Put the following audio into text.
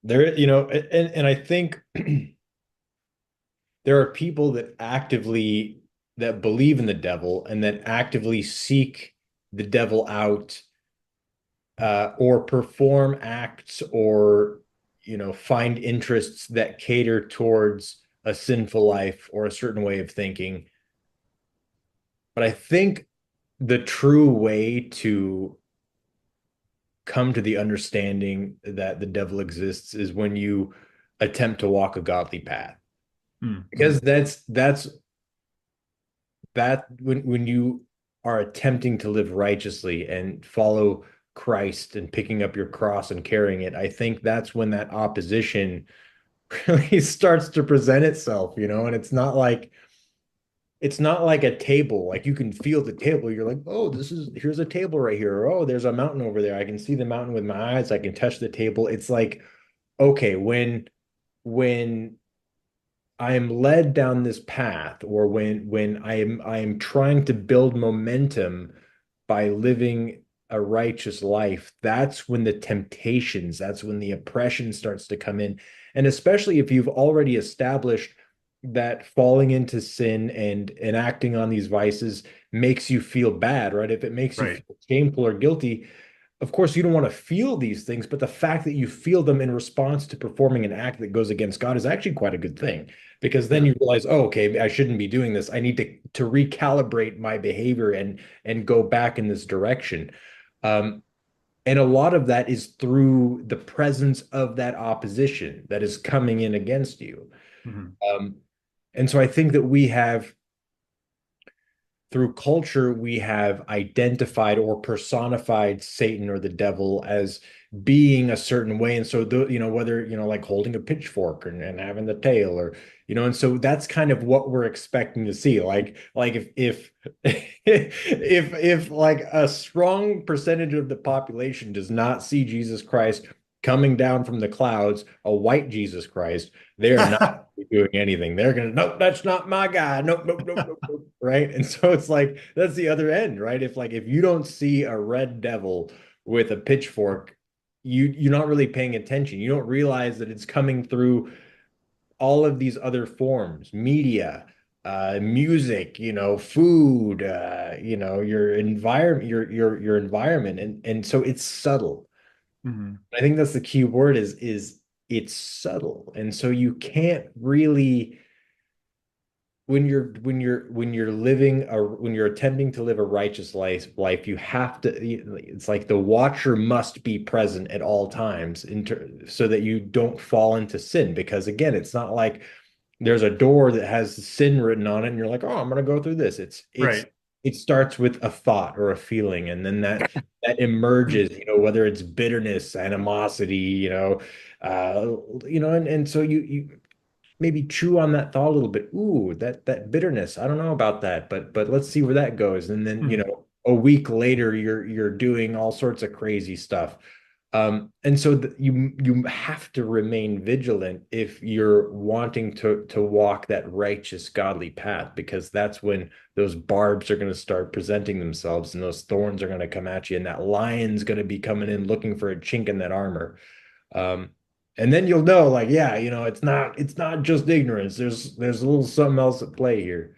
There, and I think there are people that actively that believe in the devil and that actively seek the devil out, or perform acts, or find interests that cater towards a sinful life or a certain way of thinking. But I think the true way to come to the understanding that the devil exists is when you attempt to walk a godly path, Mm-hmm. because that when you are attempting to live righteously and follow Christ and picking up your cross and carrying it, I think that's when that opposition really starts to present itself, and it's not like a table. Like you can feel the table. You're like, oh, here's a table right here. Or, oh, there's a mountain over there. I can see the mountain with my eyes. I can touch the table. It's like, okay, when I am led down this path, or when I am trying to build momentum by living a righteous life, that's when the temptations, that's when the oppression starts to come in. And especially if you've already established that falling into sin and acting on these vices makes you feel bad, right? If it makes you Right. feel shameful or guilty, of course you don't want to feel these things, but the fact that you feel them in response to performing an act that goes against God is actually quite a good thing, because then Yeah. you realize, oh, okay, I shouldn't be doing this. I need to recalibrate my behavior and go back in this direction. Um, and a lot of that is through the presence of that opposition that is coming in against you. Mm-hmm. Um, and so I think that we have, through culture, we have identified or personified Satan or the devil as being a certain way. And so, whether, like holding a pitchfork and having the tail, or, and so that's kind of what we're expecting to see. Like if if like a strong percentage of the population does not see Jesus Christ coming down from the clouds, a white Jesus Christ, they are not doing anything. They're gonna, nope, that's not my guy. Nope, nope, nope, nope, nope. Right. And so it's like that's the other end, right? If you don't see a red devil with a pitchfork, you're not really paying attention. You don't realize that it's coming through all of these other forms, media, music, food, your environment, your environment. And so it's subtle. Mm-hmm. I think that's the key word, is it's subtle. And so you can't really, when you're attempting to live a righteous life, you have to, it's like the watcher must be present at all times so that you don't fall into sin, because again, it's not like there's a door that has sin written on it and you're like, oh, I'm going to go through this. Right. It starts with a thought or a feeling, and then that emerges, whether it's bitterness, animosity, uh and so you maybe chew on that thought a little bit. Ooh, that bitterness. I don't know about that, but let's see where that goes. And then, Mhm. a week later, you're doing all sorts of crazy stuff. And so you have to remain vigilant if you're wanting to walk that righteous, godly path, because that's when those barbs are going to start presenting themselves, and those thorns are going to come at you, and that lion's going to be coming in looking for a chink in that armor. Um, and then you'll know, like, yeah, it's not just ignorance. There's a little something else at play here.